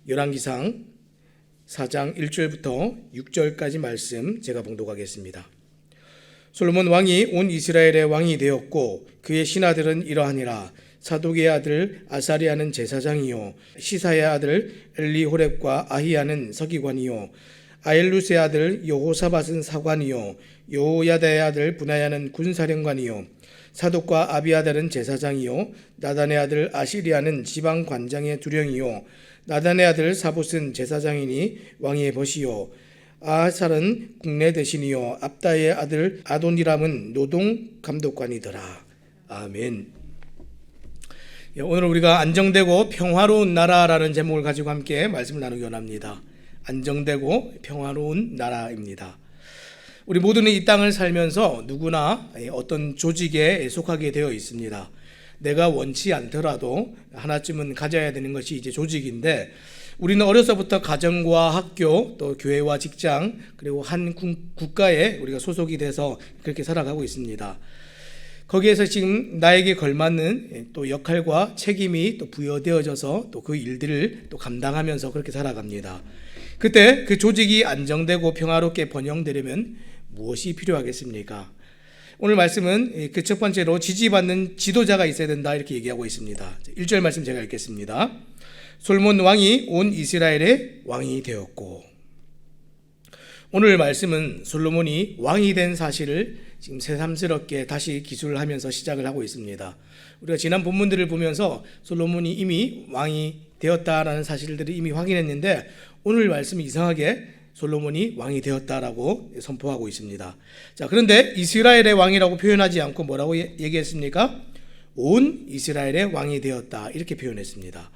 열왕기상 4장 1절부터 6절까지 말씀 제가 봉독하겠습니다. 솔로몬 왕이 온 이스라엘의 왕이 되었고 그의 신하들은 이러하니라. 사독의 아들 아사리아는 제사장이요, 시사의 아들 엘리호렙과 아히야는 서기관이요, 아엘루스의 아들 여호사밧은 사관이요, 여호야다의 아들 분하야는 군사령관이요, 사독과 아비아달은 제사장이요, 나단의 아들 아시리아는 지방 관장의 두령이요, 나단의 아들 사봇은 제사장이니 왕의 벗이요, 아하살은 국내 대신이요, 압다의 아들 아도니람은 노동 감독관이더라. 아멘. 오늘 우리가 안정되고 평화로운 나라라는 제목을 가지고 함께 말씀을 나누기 원합니다. 안정되고 평화로운 나라입니다. 우리 모두는 이 땅을 살면서 누구나 어떤 조직에 속하게 되어 있습니다. 내가 원치 않더라도 하나쯤은 가져야 되는 것이 이제 조직인데, 우리는 어려서부터 가정과 학교, 또 교회와 직장, 그리고 한 국가에 우리가 소속이 돼서 그렇게 살아가고 있습니다. 거기에서 지금 나에게 걸맞는 또 역할과 책임이 또 부여되어져서 또 그 일들을 또 감당하면서 그렇게 살아갑니다. 그때 그 조직이 안정되고 평화롭게 번영되려면 무엇이 필요하겠습니까? 오늘 말씀은 그 첫 번째로 지지받는 지도자가 있어야 된다, 이렇게 얘기하고 있습니다. 1절 말씀 제가 읽겠습니다. 솔몬 왕이 온 이스라엘의 왕이 되었고. 오늘 말씀은 솔로몬이 왕이 된 사실을 지금 새삼스럽게 다시 기술을 하면서 시작을 하고 있습니다. 우리가 지난 본문들을 보면서 솔로몬이 이미 왕이 되었다라는 사실들을 이미 확인했는데, 오늘 말씀이 이상하게 솔로몬이 왕이 되었다라고 선포하고 있습니다. 자, 그런데 이스라엘의 왕이라고 표현하지 않고 뭐라고 얘기했습니까? 온 이스라엘의 왕이 되었다, 이렇게 표현했습니다.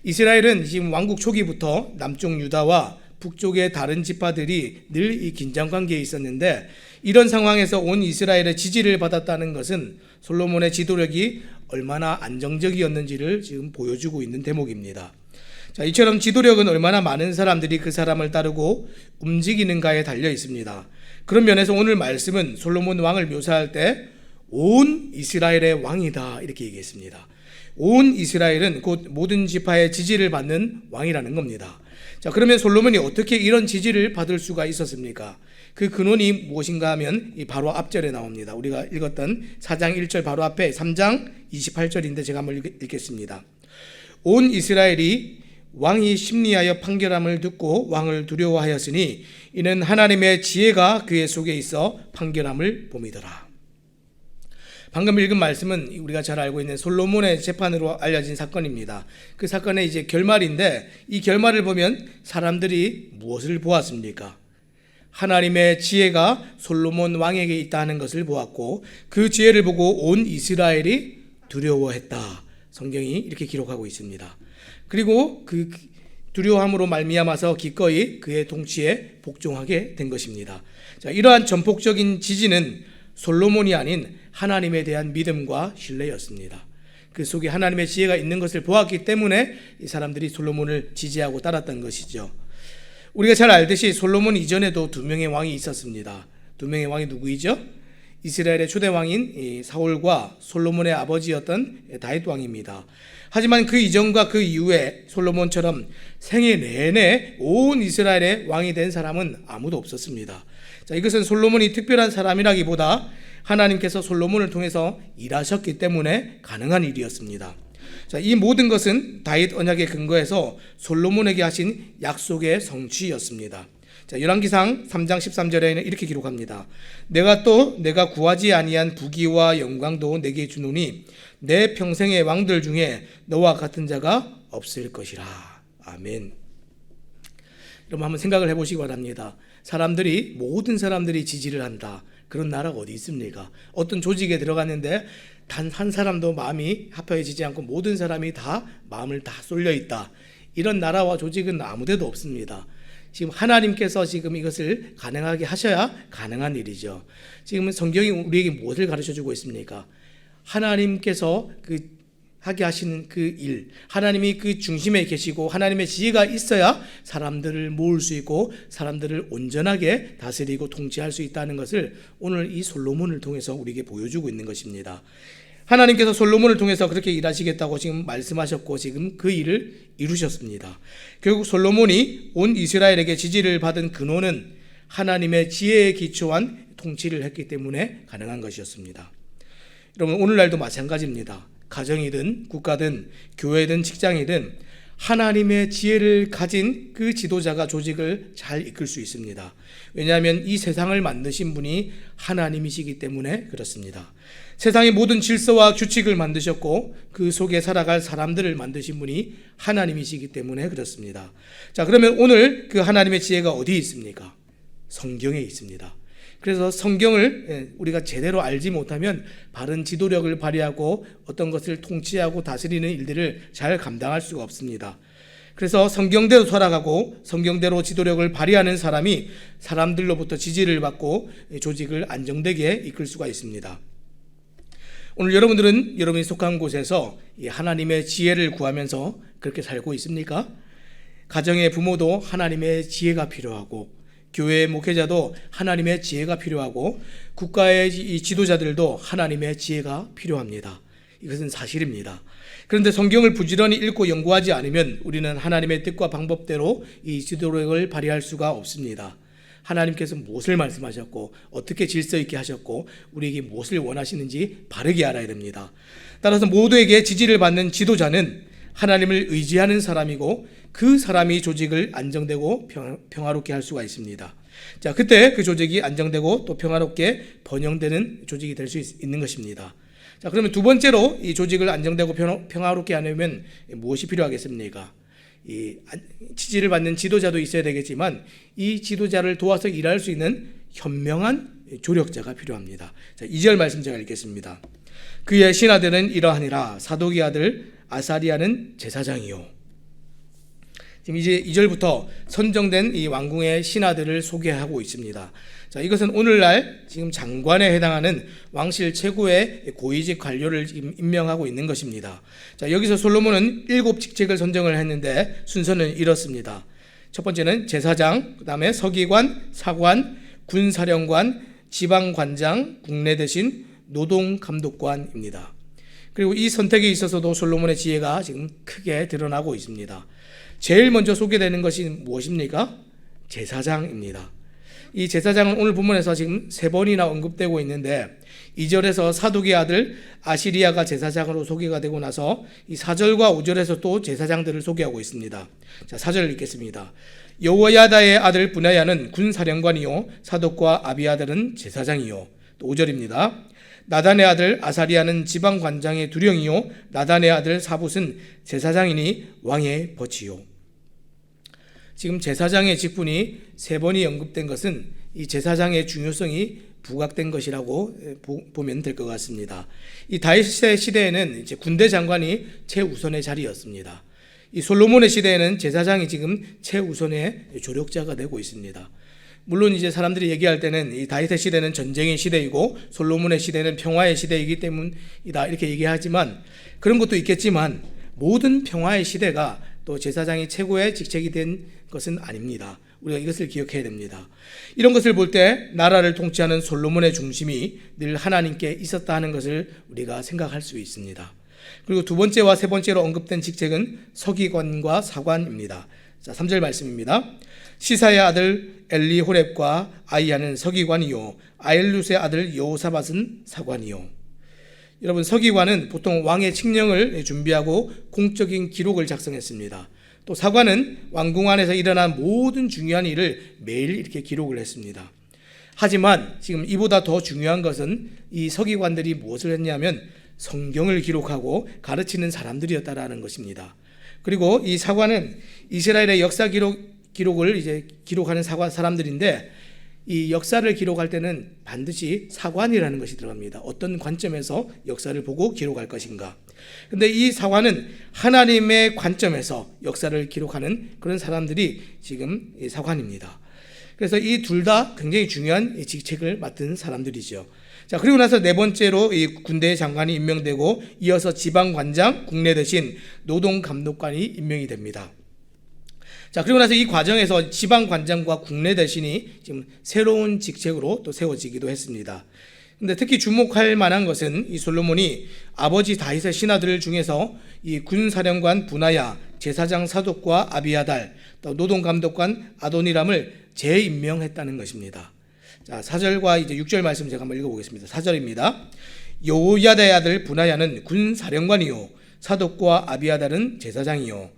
이스라엘은 지금 왕국 초기부터 남쪽 유다와 북쪽의 다른 지파들이 늘 이 긴장 관계에 있었는데, 이런 상황에서 온 이스라엘의 지지를 받았다는 것은 솔로몬의 지도력이 얼마나 안정적이었는지를 지금 보여주고 있는 대목입니다. 자, 이처럼 지도력은 얼마나 많은 사람들이 그 사람을 따르고 움직이는가에 달려 있습니다. 그런 면에서 오늘 말씀은 솔로몬 왕을 묘사할 때 온 이스라엘의 왕이다, 이렇게 얘기했습니다. 온 이스라엘은 곧 모든 지파의 지지를 받는 왕이라는 겁니다. 자, 그러면 솔로몬이 어떻게 이런 지지를 받을 수가 있었습니까? 그 근원이 무엇인가 하면 바로 앞절에 나옵니다. 우리가 읽었던 4장 1절 바로 앞에 3장 28절인데 제가 한번 읽겠습니다. 온 이스라엘이 왕이 심리하여 판결함을 듣고 왕을 두려워하였으니 이는 하나님의 지혜가 그의 속에 있어 판결함을 봄이더라. 방금 읽은 말씀은 우리가 잘 알고 있는 솔로몬의 재판으로 알려진 사건입니다. 그 사건의 이제 결말인데, 이 결말을 보면 사람들이 무엇을 보았습니까? 하나님의 지혜가 솔로몬 왕에게 있다는 것을 보았고, 그 지혜를 보고 온 이스라엘이 두려워했다. 성경이 이렇게 기록하고 있습니다. 그리고 그 두려움으로 말미암아서 기꺼이 그의 통치에 복종하게 된 것입니다. 자, 이러한 전폭적인 지지는 솔로몬이 아닌 하나님에 대한 믿음과 신뢰였습니다. 그 속에 하나님의 지혜가 있는 것을 보았기 때문에 이 사람들이 솔로몬을 지지하고 따랐던 것이죠. 우리가 잘 알듯이 솔로몬 이전에도 두 명의 왕이 있었습니다. 두 명의 왕이 누구이죠? 이스라엘의 초대 왕인 사울과 솔로몬의 아버지였던 다윗 왕입니다. 하지만 그 이전과 그 이후에 솔로몬처럼 생애 내내 온 이스라엘의 왕이 된 사람은 아무도 없었습니다. 자, 이것은 솔로몬이 특별한 사람이라기보다 하나님께서 솔로몬을 통해서 일하셨기 때문에 가능한 일이었습니다. 자, 이 모든 것은 다윗 언약의 근거에서 솔로몬에게 하신 약속의 성취였습니다. 자, 열왕기상 3장 13절에는 이렇게 기록합니다. 내가 구하지 아니한 부귀와 영광도 내게 주노니 내 평생의 왕들 중에 너와 같은 자가 없을 것이라. 아멘. 여러분 한번 생각을 해보시기 바랍니다. 모든 사람들이 지지를 한다. 그런 나라가 어디 있습니까? 어떤 조직에 들어갔는데 단 한 사람도 마음이 합해지지 않고 모든 사람이 다 마음을 다 쏠려 있다. 이런 나라와 조직은 아무데도 없습니다. 지금 하나님께서 지금 이것을 가능하게 하셔야 가능한 일이죠. 지금 성경이 우리에게 무엇을 가르쳐주고 있습니까? 하나님께서 하게 하시는 그 일, 하나님이 그 중심에 계시고 하나님의 지혜가 있어야 사람들을 모을 수 있고 사람들을 온전하게 다스리고 통치할 수 있다는 것을 오늘 이 솔로몬을 통해서 우리에게 보여주고 있는 것입니다. 하나님께서 솔로몬을 통해서 그렇게 일하시겠다고 지금 말씀하셨고 지금 그 일을 이루셨습니다. 결국 솔로몬이 온 이스라엘에게 지지를 받은 근원은 하나님의 지혜에 기초한 통치를 했기 때문에 가능한 것이었습니다. 여러분, 오늘날도 마찬가지입니다. 가정이든 국가든 교회든 직장이든 하나님의 지혜를 가진 그 지도자가 조직을 잘 이끌 수 있습니다. 왜냐하면 이 세상을 만드신 분이 하나님이시기 때문에 그렇습니다. 세상의 모든 질서와 규칙을 만드셨고 그 속에 살아갈 사람들을 만드신 분이 하나님이시기 때문에 그렇습니다. 자, 그러면 오늘 그 하나님의 지혜가 어디에 있습니까? 성경에 있습니다. 그래서 성경을 우리가 제대로 알지 못하면 바른 지도력을 발휘하고 어떤 것을 통치하고 다스리는 일들을 잘 감당할 수가 없습니다. 그래서 성경대로 살아가고 성경대로 지도력을 발휘하는 사람이 사람들로부터 지지를 받고 조직을 안정되게 이끌 수가 있습니다. 오늘 여러분들은 여러분이 속한 곳에서 하나님의 지혜를 구하면서 그렇게 살고 있습니까? 가정의 부모도 하나님의 지혜가 필요하고 교회의 목회자도 하나님의 지혜가 필요하고 국가의 이 지도자들도 하나님의 지혜가 필요합니다. 이것은 사실입니다. 그런데 성경을 부지런히 읽고 연구하지 않으면 우리는 하나님의 뜻과 방법대로 이 지도력을 발휘할 수가 없습니다. 하나님께서 무엇을 말씀하셨고 어떻게 질서 있게 하셨고 우리에게 무엇을 원하시는지 바르게 알아야 됩니다. 따라서 모두에게 지지를 받는 지도자는 하나님을 의지하는 사람이고 그 사람이 조직을 안정되고 평화롭게 할 수가 있습니다. 자, 그때 그 조직이 안정되고 또 평화롭게 번영되는 조직이 될 수 있는 것입니다. 자, 그러면 두 번째로 이 조직을 안정되고 평화롭게 하려면 무엇이 필요하겠습니까? 이 지지를 받는 지도자도 있어야 되겠지만 이 지도자를 도와서 일할 수 있는 현명한 조력자가 필요합니다. 자, 2절 말씀 제가 읽겠습니다. 그의 신하들은 이러하니라. 사독의 아들 아사리야는 제사장이요. 지금 이제 2절부터 선정된 이 왕궁의 신하들을 소개하고 있습니다. 자, 이것은 오늘날 지금 장관에 해당하는 왕실 최고의 고위직 관료를 지금 임명하고 있는 것입니다. 자, 여기서 솔로몬은 7 직책을 선정을 했는데 순서는 이렇습니다. 첫 번째는 제사장, 그 다음에 서기관, 사관, 군사령관, 지방관장, 국내대신, 노동감독관입니다. 그리고 이 선택에 있어서도 솔로몬의 지혜가 지금 크게 드러나고 있습니다. 제일 먼저 소개되는 것이 무엇입니까? 제사장입니다. 이 제사장은 오늘 본문에서 지금 3번이나 언급되고 있는데 2절에서 사독의 아들 아시리야가 제사장으로 소개가 되고 나서 이 4절과 5절에서 또 제사장들을 소개하고 있습니다. 자, 4절 읽겠습니다. 여호야다의 아들 분야야는 군사령관이요 사독과 아비아들은 제사장이요. 또 5절입니다. 나단의 아들 아사리야는 지방관장의 두령이요 나단의 아들 사붓은 제사장이니 왕의 벗이요. 지금 제사장의 직분이 3번이 언급된 것은 이 제사장의 중요성이 부각된 것이라고 보면 될 것 같습니다. 이 다윗의 시대에는 이제 군대 장관이 최우선의 자리였습니다. 이 솔로몬의 시대에는 제사장이 지금 최우선의 조력자가 되고 있습니다. 물론 이제 사람들이 얘기할 때는 이 다윗의 시대는 전쟁의 시대이고 솔로몬의 시대는 평화의 시대이기 때문이다 이렇게 얘기하지만 그런 것도 있겠지만 모든 평화의 시대가 또 제사장이 최고의 직책이 된 것은 아닙니다. 우리가 이것을 기억해야 됩니다. 이런 것을 볼 때 나라를 통치하는 솔로몬의 중심이 늘 하나님께 있었다 하는 것을 우리가 생각할 수 있습니다. 그리고 두 번째와 세 번째로 언급된 직책은 서기관과 사관입니다. 자, 3절 말씀입니다. 시사의 아들 엘리호렙과 아이야는 서기관이요 아엘룻의 아들 여호사밧은 사관이요. 여러분, 서기관은 보통 왕의 칙령을 준비하고 공적인 기록을 작성했습니다. 또 사관은 왕궁 안에서 일어난 모든 중요한 일을 매일 이렇게 기록을 했습니다. 하지만 지금 이보다 더 중요한 것은 이 서기관들이 무엇을 했냐면 성경을 기록하고 가르치는 사람들이었다라는 것입니다. 그리고 이 사관은 이스라엘의 역사 기록을 이제 기록하는 사람들인데 이 역사를 기록할 때는 반드시 사관이라는 것이 들어갑니다. 어떤 관점에서 역사를 보고 기록할 것인가. 그런데 이 사관은 하나님의 관점에서 역사를 기록하는 그런 사람들이 지금 사관입니다. 그래서 이 둘 다 굉장히 중요한 직책을 맡은 사람들이죠. 자, 그리고 나서 네 번째로 이 군대 장관이 임명되고 이어서 지방관장, 국내대신, 노동감독관이 임명이 됩니다. 자, 그리고 나서 이 과정에서 지방관장과 국내대신이 지금 새로운 직책으로 또 세워지기도 했습니다. 근데 특히 주목할 만한 것은 이 솔로몬이 아버지 다윗의 신하들 중에서 이 군사령관 분하야, 제사장 사독과 아비아달, 또 노동감독관 아도니람을 재임명했다는 것입니다. 자, 4절과 이제 6절 말씀 제가 한번 읽어보겠습니다. 4절입니다. 여호야다의 아들 분하야는 군사령관이요, 사독과 아비아달은 제사장이요.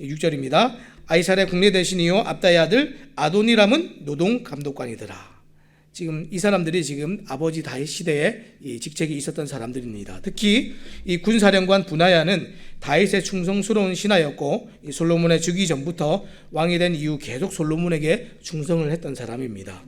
6절입니다. 아이살의 국내 대신이요, 압다의 아들 아도니람은 노동감독관이더라. 지금 이 사람들이 지금 아버지 다윗 시대에 이 직책이 있었던 사람들입니다. 특히 이 군사령관 분하야는 다윗의 충성스러운 신하였고, 이 솔로몬의 즉위 전부터 왕이 된 이후 계속 솔로몬에게 충성을 했던 사람입니다.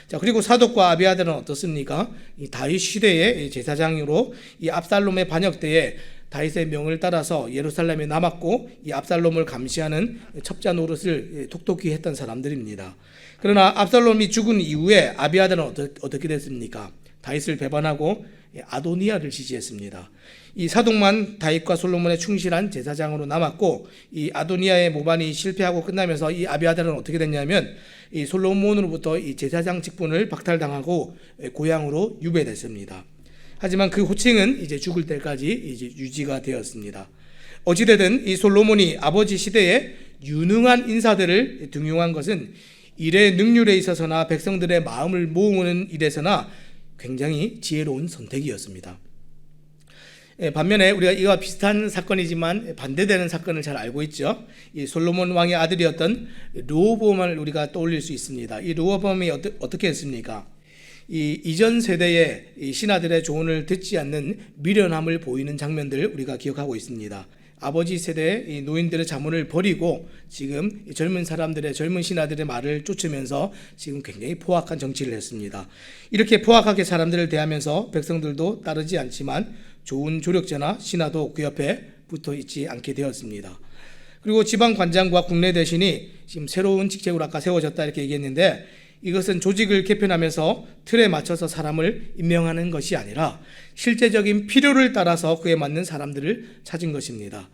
자, 그리고 사독과 아비아달은 어떻습니까? 이 다윗 시대의 제사장으로 이 압살롬의 반역 때에 다윗의 명을 따라서 예루살렘에 남았고, 이 압살롬을 감시하는 첩자 노릇을 톡톡히 했던 사람들입니다. 그러나 압살롬이 죽은 이후에 아비아달은 어떻게 됐습니까? 다윗을 배반하고 아도니아를 지지했습니다. 이 사독만 다윗과 솔로몬에 충실한 제사장으로 남았고, 이 아도니아의 모반이 실패하고 끝나면서 이 아비아달은 어떻게 됐냐면 이 솔로몬으로부터 이 제사장 직분을 박탈당하고 고향으로 유배됐습니다. 하지만 그 호칭은 이제 죽을 때까지 이제 유지가 되었습니다. 어찌되든 이 솔로몬이 아버지 시대에 유능한 인사들을 등용한 것은 일의 능률에 있어서나 백성들의 마음을 모으는 일에서나 굉장히 지혜로운 선택이었습니다. 반면에 우리가 이와 비슷한 사건이지만 반대되는 사건을 잘 알고 있죠. 이 솔로몬 왕의 아들이었던 르호보암을 우리가 떠올릴 수 있습니다. 이 르호보암이 어떻게 했습니까? 이 이전 세대의 이 신하들의 조언을 듣지 않는 미련함을 보이는 장면들 우리가 기억하고 있습니다. 아버지 세대의 이 노인들의 자문을 버리고 지금 젊은 사람들의 젊은 신하들의 말을 쫓으면서 지금 굉장히 포악한 정치를 했습니다. 이렇게 포악하게 사람들을 대하면서 백성들도 따르지 않지만 좋은 조력자나 신하도 그 옆에 붙어 있지 않게 되었습니다. 그리고 지방 관장과 국내 대신이 지금 새로운 직책으로 아까 세워졌다 이렇게 얘기했는데, 이것은 조직을 개편하면서 틀에 맞춰서 사람을 임명하는 것이 아니라 실제적인 필요를 따라서 그에 맞는 사람들을 찾은 것입니다.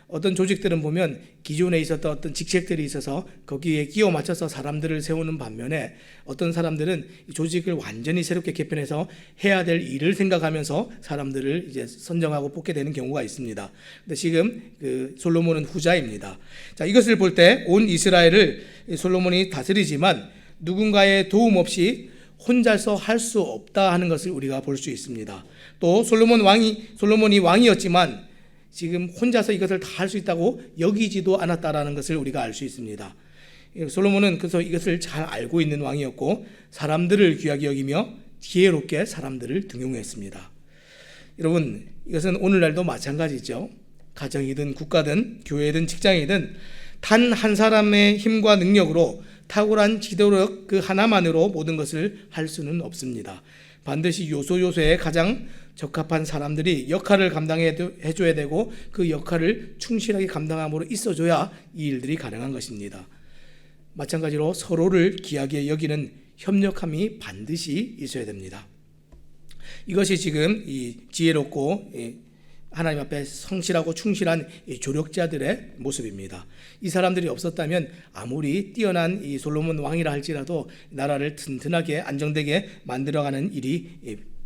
어떤 조직들은 보면 기존에 있었던 어떤 직책들이 있어서 거기에 끼워 맞춰서 사람들을 세우는 반면에, 어떤 사람들은 조직을 완전히 새롭게 개편해서 해야 될 일을 생각하면서 사람들을 이제 선정하고 뽑게 되는 경우가 있습니다. 근데 지금 그 솔로몬은 후자입니다. 자, 이것을 볼 때 온 이스라엘을 솔로몬이 다스리지만 누군가의 도움 없이 혼자서 할 수 없다 하는 것을 우리가 볼 수 있습니다. 또 솔로몬이 왕이었지만 지금 혼자서 이것을 다 할 수 있다고 여기지도 않았다라는 것을 우리가 알 수 있습니다. 솔로몬은 그래서 이것을 잘 알고 있는 왕이었고, 사람들을 귀하게 여기며 지혜롭게 사람들을 등용했습니다. 여러분, 이것은 오늘날도 마찬가지죠. 가정이든 국가든 교회든 직장이든 단 한 사람의 힘과 능력으로 탁월한 지도력 그 하나만으로 모든 것을 할 수는 없습니다. 반드시 요소요소에 가장 적합한 사람들이 역할을 감당해줘야 되고, 그 역할을 충실하게 감당함으로 있어줘야 이 일들이 가능한 것입니다. 마찬가지로 서로를 귀하게 여기는 협력함이 반드시 있어야 됩니다. 이것이 지금 이 지혜롭고 하나님 앞에 성실하고 충실한 조력자들의 모습입니다. 이 사람들이 없었다면 아무리 뛰어난 이 솔로몬 왕이라 할지라도 나라를 튼튼하게 안정되게 만들어가는 일이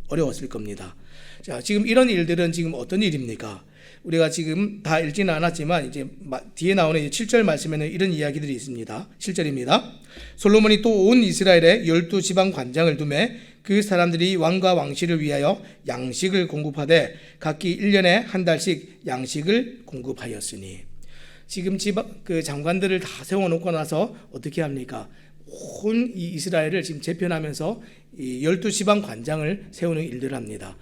어려웠을 겁니다. 자, 지금 이런 일들은 지금 어떤 일입니까? 우리가 지금 다 읽지는 않았지만 이제 뒤에 나오는 7절 말씀에는 이런 이야기들이 있습니다. 7절입니다. 솔로몬이 또 온 이스라엘에 12지방 관장을 두매 그 사람들이 왕과 왕실을 위하여 양식을 공급하되 각기 1년에 한 달씩 양식을 공급하였으니, 지금 그 장관들을 다 세워놓고 나서 어떻게 합니까? 온 이 이스라엘을 지금 재편하면서 이 12지방 관장을 세우는 일들을 합니다.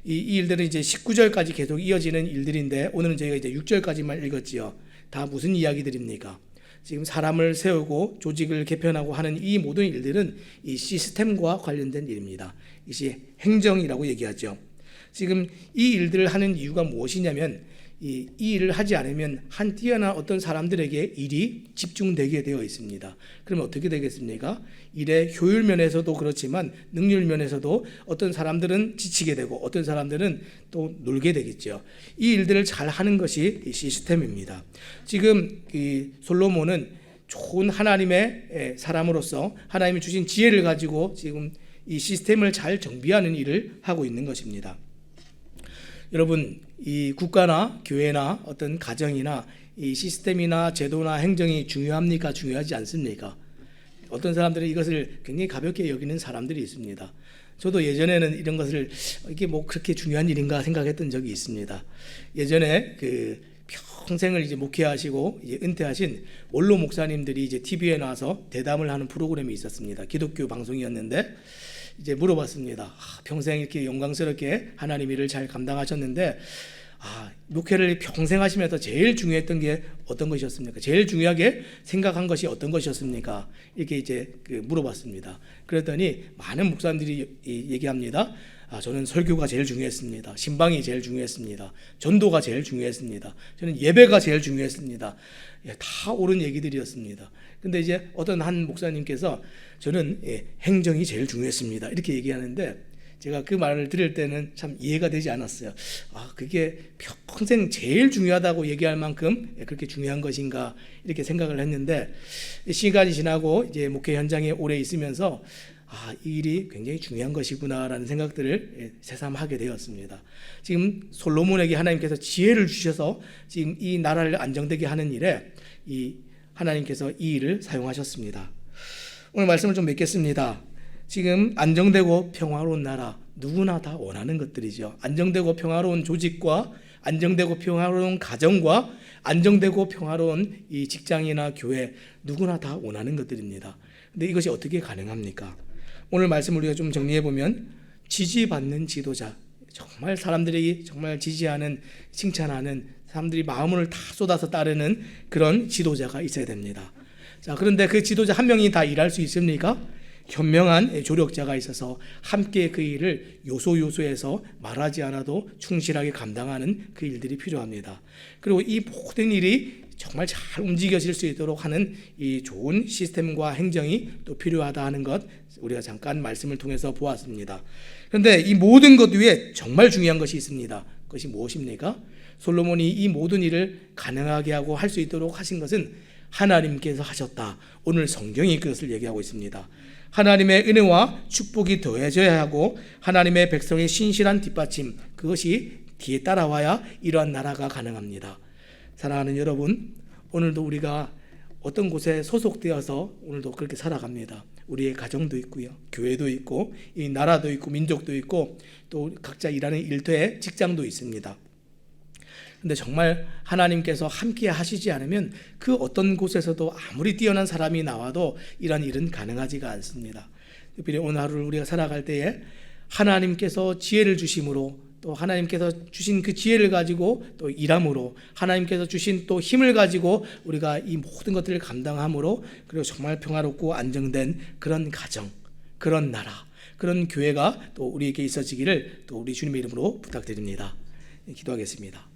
이 일들은 이제 19절까지 계속 이어지는 일들인데, 오늘은 저희가 이제 6절까지만 읽었지요. 다 무슨 이야기들입니까? 지금 사람을 세우고 조직을 개편하고 하는 이 모든 일들은 이 시스템과 관련된 일입니다. 이것이 행정이라고 얘기하죠. 지금 이 일들을 하는 이유가 무엇이냐면, 이 일을 하지 않으면 한 뛰어난 어떤 사람들에게 일이 집중되게 되어 있습니다. 그러면 어떻게 되겠습니까? 일의 효율 면에서도 그렇지만 능률 면에서도 어떤 사람들은 지치게 되고 어떤 사람들은 또 놀게 되겠죠. 이 일들을 잘 하는 것이 이 시스템입니다. 지금 이 솔로몬은 좋은 하나님의 사람으로서 하나님이 주신 지혜를 가지고 지금 이 시스템을 잘 정비하는 일을 하고 있는 것입니다. 여러분, 이 국가나 교회나 어떤 가정이나 이 시스템이나 제도나 행정이 중요합니까? 중요하지 않습니까? 어떤 사람들은 이것을 굉장히 가볍게 여기는 사람들이 있습니다. 저도 예전에는 이런 것을 이게 뭐 그렇게 중요한 일인가 생각했던 적이 있습니다. 예전에 평생을 이제 목회하시고 이제 은퇴하신 원로 목사님들이 이제 TV에 나와서 대담을 하는 프로그램이 있었습니다. 기독교 방송이었는데 이제 물어봤습니다. 평생 이렇게 영광스럽게 하나님 일을 잘 감당하셨는데 목회를 평생 하시면서 제일 중요했던 게 어떤 것이었습니까? 제일 중요하게 생각한 것이 어떤 것이었습니까? 이렇게 이제 물어봤습니다. 그랬더니 많은 목사님들이 얘기합니다. 저는 설교가 제일 중요했습니다. 신방이 제일 중요했습니다. 전도가 제일 중요했습니다. 저는 예배가 제일 중요했습니다. 다 옳은 얘기들이었습니다. 근데 이제 어떤 한 목사님께서 저는 행정이 제일 중요했습니다. 이렇게 얘기하는데 제가 그 말을 들을 때는 참 이해가 되지 않았어요. 그게 평생 제일 중요하다고 얘기할 만큼 그렇게 중요한 것인가 이렇게 생각을 했는데 시간이 지나고 이제 목회 현장에 오래 있으면서 이 일이 굉장히 중요한 것이구나라는 생각들을 새삼하게 되었습니다. 지금 솔로몬에게 하나님께서 지혜를 주셔서 지금 이 나라를 안정되게 하는 일에 하나님께서 이 일을 사용하셨습니다. 오늘 말씀을 좀 맺겠습니다. 지금 안정되고 평화로운 나라 누구나 다 원하는 것들이죠. 안정되고 평화로운 조직과 안정되고 평화로운 가정과 안정되고 평화로운 이 직장이나 교회 누구나 다 원하는 것들입니다. 근데 이것이 어떻게 가능합니까? 오늘 말씀을 우리가 좀 정리해 보면 지지받는 지도자, 정말 사람들이 정말 지지하는 칭찬하는 사람들이 마음을 다 쏟아서 따르는 그런 지도자가 있어야 됩니다. 자, 그런데 그 지도자 한 명이 다 일할 수 있습니까? 현명한 조력자가 있어서 함께 그 일을 요소요소에서 말하지 않아도 충실하게 감당하는 그 일들이 필요합니다. 그리고 이 모든 일이 정말 잘 움직여질 수 있도록 하는 이 좋은 시스템과 행정이 또 필요하다 하는 것 우리가 잠깐 말씀을 통해서 보았습니다. 그런데 이 모든 것 위에 정말 중요한 것이 있습니다. 그것이 무엇입니까? 솔로몬이 이 모든 일을 가능하게 하고 할 수 있도록 하신 것은 하나님께서 하셨다. 오늘 성경이 그것을 얘기하고 있습니다. 하나님의 은혜와 축복이 더해져야 하고 하나님의 백성의 신실한 뒷받침, 그것이 뒤에 따라와야 이러한 나라가 가능합니다. 사랑하는 여러분, 오늘도 우리가 어떤 곳에 소속되어서 오늘도 그렇게 살아갑니다. 우리의 가정도 있고요, 교회도 있고, 이 나라도 있고, 민족도 있고, 또 각자 일하는 일터에 직장도 있습니다. 근데 정말 하나님께서 함께 하시지 않으면 그 어떤 곳에서도 아무리 뛰어난 사람이 나와도 이런 일은 가능하지가 않습니다. 특별히 오늘 하루를 우리가 살아갈 때에 하나님께서 지혜를 주심으로, 또 하나님께서 주신 그 지혜를 가지고 또 일함으로, 하나님께서 주신 또 힘을 가지고 우리가 이 모든 것들을 감당함으로, 그리고 정말 평화롭고 안정된 그런 가정, 그런 나라, 그런 교회가 또 우리에게 있어지기를 또 우리 주님의 이름으로 부탁드립니다. 기도하겠습니다.